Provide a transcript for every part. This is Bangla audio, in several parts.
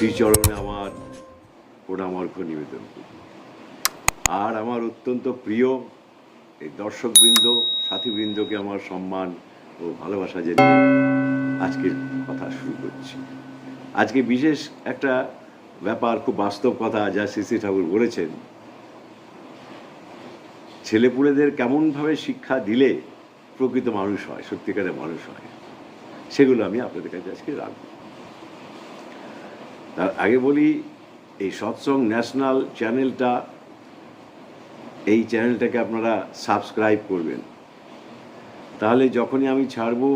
শ্রীচরণে আমার প্রণামার্ঘ্য নিবেদন করি। আর আমার অত্যন্ত প্রিয় এই দর্শকবৃন্দ, সাথীবৃন্দকে আমার সম্মান ও ভালোবাসা জানিয়ে আজকের কথা শুরু করছি। আজকে বিশেষ একটা ব্যাপার, খুব বাস্তব কথা, যা শ্রী ঠাকুর বলেছেন, ছেলেপুলেদের কেমনভাবে শিক্ষা দিলে প্রকৃত মানুষ হয়, সত্যিকারের মানুষ হয়, সেগুলো আমি আপনাদের কাছে আজকে রাখব। তার আগে বলি, এই সৎসং ন্যাশনাল চ্যানেলটা, এই চ্যানেলটাকে আপনারা সাবস্ক্রাইব করবেন। তাহলে যখনই আমি ছাড়বো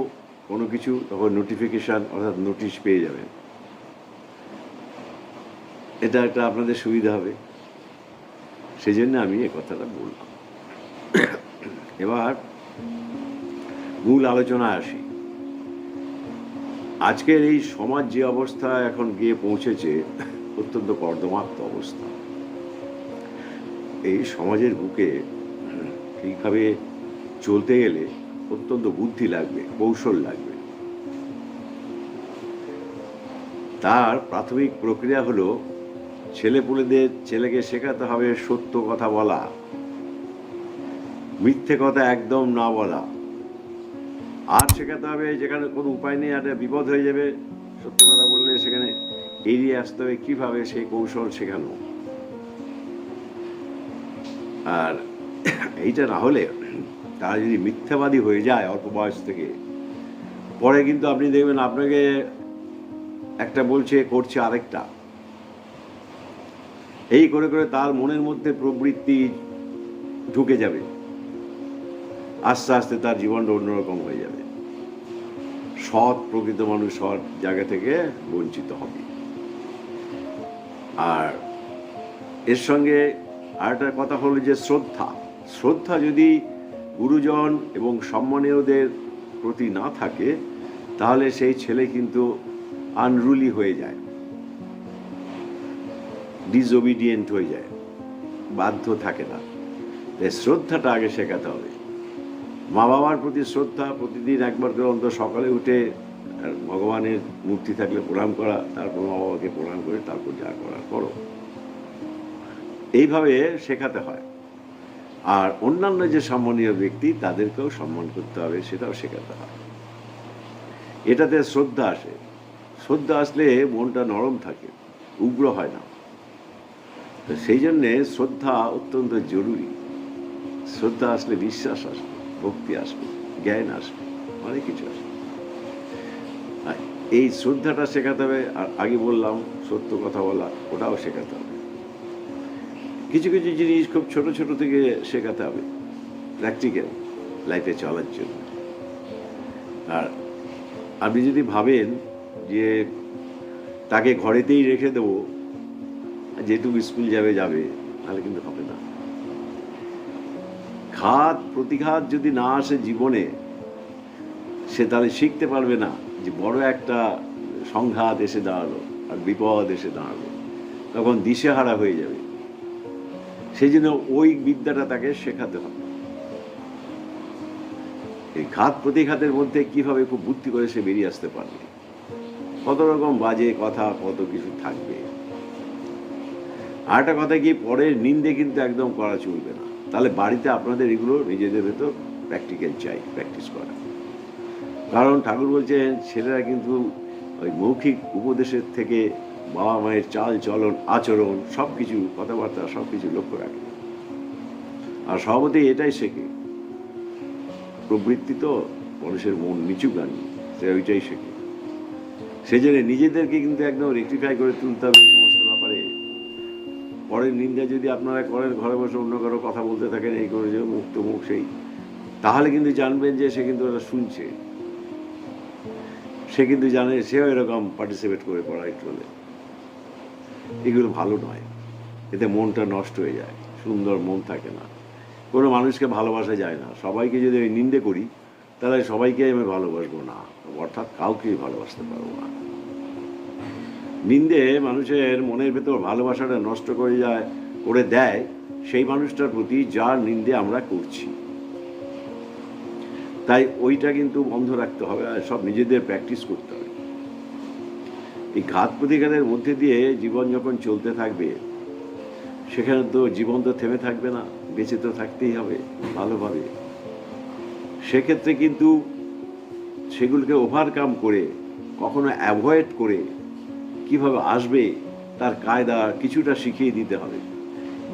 কোনো কিছু, তখন নোটিফিকেশান অর্থাৎ নোটিশ পেয়ে যাবেন। এটা একটা আপনাদের সুবিধা হবে, সেই জন্য আমি এ কথাটা বললাম। এবার মূল আলোচনায় আসি। আজকের এই সমাজ যে অবস্থা এখন গিয়ে পৌঁছেছে, অত্যন্ত কর্দমাক্ত অবস্থা। এই সমাজের বুকে ঠিকভাবে চলতে গেলে অত্যন্ত বুদ্ধি লাগবে, কৌশল লাগবে। তার প্রাথমিক প্রক্রিয়া হলো ছেলেকে শেখাতে হবে সত্য কথা বলা, মিথ্যে কথা একদম না বলা। আর শেখাতে হবে যেখানে কোনো উপায় নেই, একটা বিপদ হয়ে যাবে, সত্য কথা বললে সেখানে এড়িয়ে আসতে হবে কীভাবে, সেই কৌশল শেখানো। আর এইটা না হলে, তারা যদি মিথ্যাবাদী হয়ে যায় অল্প বয়স থেকে, পরে কিন্তু আপনি দেখবেন আপনাকে একটা বলছে, করছে আরেকটা। এই করে করে তার মনের মধ্যে প্রবৃত্তি ঢুকে যাবে, আস্তে আস্তে তার জীবনটা অন্যরকম হয়ে যাবে। সৎ প্রকৃত মানুষ সৎ জায়গা থেকে বঞ্চিত হবে। আর এর সঙ্গে আরেকটা কথা হলো যে শ্রদ্ধা যদি গুরুজন এবং সম্মানীয়দের প্রতি না থাকে, তাহলে সেই ছেলে কিন্তু আনরুলি হয়ে যায়, ডিসওবিডিয়েন্ট হয়ে যায়, বাধ্য থাকে না। তাই শ্রদ্ধাটা আগে শেখাতে হবে। মা বাবার প্রতি শ্রদ্ধা, প্রতিদিন একবার করে অন্তত সকালে উঠে ভগবানের মূর্তি থাকলে প্রণাম করা, তারপর মা বাবাকে প্রণাম করে তারপর যা করার করো, এইভাবে শেখাতে হয়। আর অন্যান্য যে সম্মানীয় ব্যক্তি, তাদেরকেও সম্মান করতে হবে, সেটাও শেখাতে হয়। এটাতে শ্রদ্ধা আসে। শ্রদ্ধা আসলে মনটা নরম থাকে, উগ্র হয় না। তো সেই জন্যে শ্রদ্ধা অত্যন্ত জরুরি। শ্রদ্ধা আসলে বিশ্বাস আসবে, ভক্তি আসবে, জ্ঞান আসবে, অনেক কিছু আসবে। এই শ্রদ্ধাটা শেখাতে হবে। আর আগে বললাম সত্য কথা বলা, ওটাও শেখাতে হবে। কিছু কিছু জিনিস খুব ছোট ছোট থেকে শেখাতে হবে, প্র্যাকটিক্যাল লাইফে চলার জন্য। আর আপনি যদি ভাবেন যে তাকে ঘরেতেই রেখে দেবো, যেটুকু স্কুল যাবে, তাহলে কিন্তু হবে না। প্রতিঘাত যদি না আসে জীবনে, সে তাহলে শিখতে পারবে না যে বড় একটা সংঘাত এসে দাঁড়ালো আর বিপদ এসে দাঁড়ালো, তখন দিশেহারা হয়ে যাবে। সেই জন্য ওই বিদ্যাটা তাকে শেখাতে হবে। এই ঘাত প্রতিঘাতের মধ্যে কিভাবে খুব বুদ্ধি করে সে বেরিয়ে আসতে পারবে। কত রকম বাজে কথা, কত কিছু থাকবে। আর একটা কথা কি, পরের নিন্দে কিন্তু একদম করা চলবে না। তাহলে বাড়িতে আপনাদের এগুলো নিজেদের ভেতর প্র্যাকটিক্যাল চাই, প্র্যাকটিস করা। কারণ ঠাকুর বলছেন, ছেলেরা কিন্তু ওই মৌখিক উপদেশের থেকে বাবা মায়ের চাল চলন, আচরণ, সব কিছু, কথাবার্তা সব কিছু লক্ষ্য রাখে। আর স্বভাবতই এটাই শেখে। প্রবৃত্তি তো মানুষের মন নিচু গানি, সে ওইটাই শেখে। সেই জন্য নিজেদেরকে কিন্তু একদম রেকটিফাই করে তুলতে হবে এই সমস্ত ব্যাপারে। পরের নিন্দা যদি আপনারা করেন, ঘরে বসে অন্য কারো কথা বলতে থাকেন, এই করে যে মুখ তো মুখ সেই, তাহলে কিন্তু জানবেন যে সে কিন্তু ওরা শুনছে, সে কিন্তু জানে, সেও এরকম পার্টিসিপেট করে পড়ায় চলে। এগুলো ভালো নয়, এতে মনটা নষ্ট হয়ে যায়, সুন্দর মন থাকে না। কোনো মানুষকে ভালোবাসা যায় না। সবাইকে যদি আমি নিন্দে করি, তাহলে সবাইকে আমি ভালোবাসবো না, অর্থাৎ কাউকেই ভালোবাসতে পারবো না। নিন্দে মানুষের মনের ভেতর ভালোবাসাটা নষ্ট করে দেয় সেই মানুষটার প্রতি যার নিন্দে আমরা করছি। তাই ওইটা কিন্তু বন্ধ রাখতে হবে, আর সব নিজেদের প্র্যাকটিস করতে হবে। এই ঘাত প্রতিঘাতের মধ্যে দিয়ে জীবন যখন চলতে থাকবে, সেখানে তো জীবন তো থেমে থাকবে না, বেঁচে তো থাকতেই হবে ভালোভাবে। সেক্ষেত্রে কিন্তু সেগুলোকে ওভারকাম করে, কখনো অ্যাভয়েড করে কিভাবে আসবে তার কায়দা কিছুটা শিখিয়ে দিতে হবে।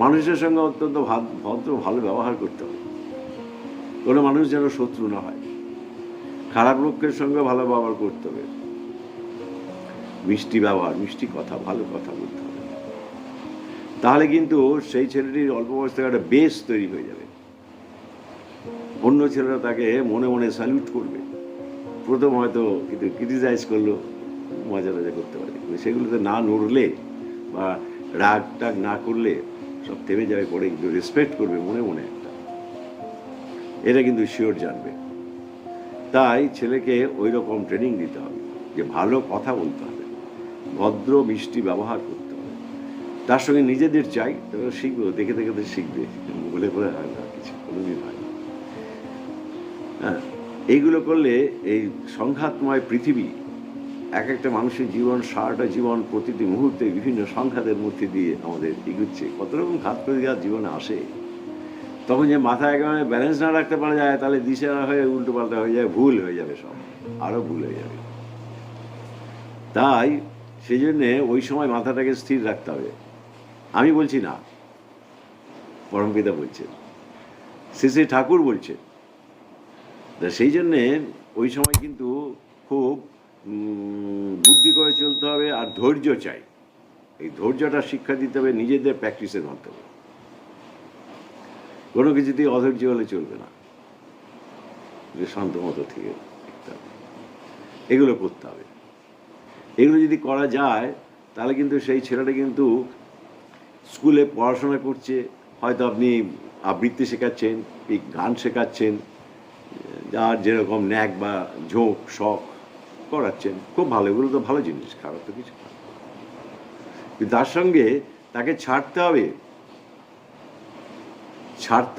মানুষের সঙ্গে অত্যন্ত ভদ্র ভালো ব্যবহার করতে হবে, কোনো মানুষ যেন শত্রু না হয়। খারাপ লোকের সঙ্গে ভালো ব্যবহার করতে হবে, মিষ্টি ব্যবহার, মিষ্টি কথা, ভালো কথা বলতে হবে। তাহলে কিন্তু সেই ছেলেটির অল্প বয়স থেকে একটা বেস তৈরি হয়ে যাবে। অন্য ছেলেরা তাকে মনে মনে স্যালুট করবে। প্রথম হয়তো কিন্তু ক্রিটিসাইজ করলো, মজা টজা করতে পারে, সেগুলোতে না নড়লে বা রাগ টাগ না করলে সব থেমে যাবে। পরে কিন্তু রেসপেক্ট করবে মনে মনে একটা, এটা কিন্তু শিওর জানবে। তাই ছেলেকে ওই রকম ট্রেনিং দিতে হবে যে ভালো কথা বলতে হবে, ভদ্র মিষ্টি ব্যবহার করতে হবে। তার সঙ্গে নিজেদের চাই, শিখবে, দেখে দেখে তো শিখবে, বলে বলে হয় না, কিছু কোনোদিন হয় না। হ্যাঁ, এইগুলো করলে এই সংঘাতময় পৃথিবী, এক একটা মানুষের জীবন, সারাটা জীবন প্রতিটি মুহূর্তে বিভিন্ন সংঘাতের মধ্যে দিয়ে আমাদের এগুচ্ছে। কত রকম ঘাত প্রতিঘাত জীবনে আসে, তখন যে মাথা একেবারে ব্যালেন্স না রাখতে পারা যায়, তাহলে দিশেহারা হয়ে উল্টো পাল্টা হয়ে যায়, ভুল হয়ে যাবে, সব আরো ভুল হয়ে যাবে। তাই সেই জন্যে ওই সময় মাথাটাকে স্থির রাখতে হবে। আমি বলছি না, পরমপিতা বলছেন, শ্রী ঠাকুর বলছেন। সেই জন্যে ওই সময় কিন্তু খুব বুদ্ধি করে চলতে হবে, আর ধৈর্য চাই। এই ধৈর্যটা শিক্ষা দিতে হবে নিজেদের প্র্যাকটিসের মাধ্যমে। কোনো কিছুতেই অধৈর্য হলে চলবে না, শান্ত মতো থেকে এগুলো করতে হবে। এগুলো যদি করা যায়, তাহলে কিন্তু সেই ছেলেটা কিন্তু স্কুলে পড়াশোনা করছে, হয়তো আপনি আবৃত্তি শেখাচ্ছেন, গান শেখাচ্ছেন, যার যেরকম ন্যাক বা ঝোঁক শখ করাচ্ছেন, খুব ভালো, এগুলো তো ভালো জিনিস, খারাপ তো কিছু না। কিন্তু তার সঙ্গে তাকে ছাড়তে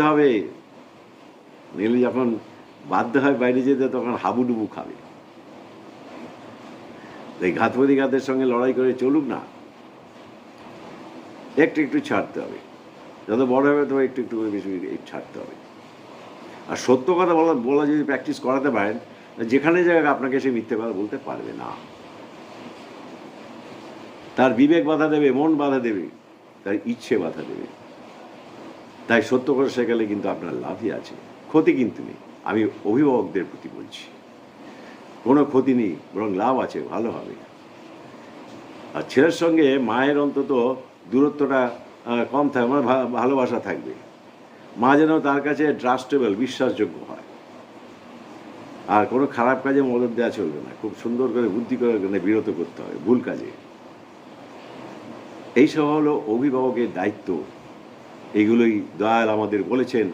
হবে, নইলে যখন বাধ্য হয় বাইরে যেতে, তখন হাবুডুবু খাবে। তাই ঘাত প্রতিঘাতের সঙ্গে লড়াই করে চলুক না, একটু একটু ছাড়তে হবে। যত বড় হবে তবে একটু একটু করে বেশি ছাড়তে হবে। আর সত্য কথা বলা যদি প্র্যাকটিস করাতে পারেন, যেখানে জায়গায় আপনাকে সে মিথ্যে কথা বলতে পারবে না। তার বিবেক বাধা দেবে, মন বাধা দেবে, তার ইচ্ছে বাধা দেবে। তাই সত্য কথা শেখালে কিন্তু আপনার লাভই আছে, ক্ষতি কিন্তু নেই। আমি অভিভাবকদের প্রতি বলছি, কোনো ক্ষতি নেই, বরং লাভ আছে, ভালো হবে। আর ছেলের সঙ্গে মায়ের অন্তত দূরত্বটা কম থাকবে, মানে ভালোবাসা থাকবে। মা যেন তার কাছে ট্রাস্টেবল, বিশ্বাসযোগ্য হয়। আর কোনো খারাপ কাজে মদত দেওয়া চলবে না, খুব সুন্দর করে বুদ্ধি করে বিরত করতে হবে ভুল কাজে। এইসব হলো অভিভাবকের দায়িত্ব। এগুলোই দয়াল আমাদের বলেছেন,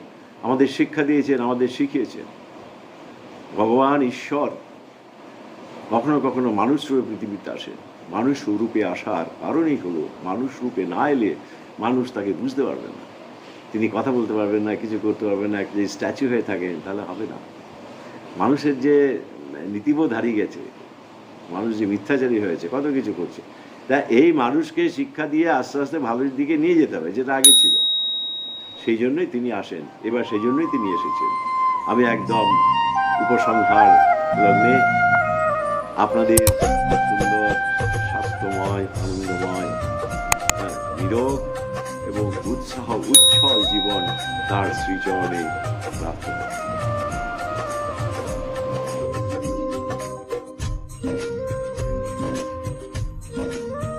আমাদের শিক্ষা দিয়েছেন, আমাদের শিখিয়েছেন। ভগবান ঈশ্বর কখনো কখনো মানুষ রূপে পৃথিবীতে আসেন। মানুষ রূপে আসার কারণই হলো, মানুষ রূপে না এলে মানুষ তাকে বুঝতে পারবে না, তিনি কথা বলতে পারবেন না, কিছু করতে পারবেন না। যদি স্ট্যাচু হয়ে থাকেন তাহলে হবে না। মানুষের যে নীতিবোধ হারিয়ে গেছে, মানুষ যে মিথ্যাচারী হয়েছে, কত কিছু করছে। তা এই মানুষকে শিক্ষা দিয়ে আস্তে আস্তে ভালোর দিকে নিয়ে যেতে হবে, যেটা আগে ছিল। সেই জন্যই তিনি আসেন, এবার সেই জন্যই তিনি এসেছেন। আমি একদম উপসংহার লগ্নে আপনাদের সুন্দর, স্বাস্থ্যময়, আনন্দময়, নিরোগ এবং উৎসাহ উচ্ছল জীবন তার শ্রীচরণে প্রার্থনা।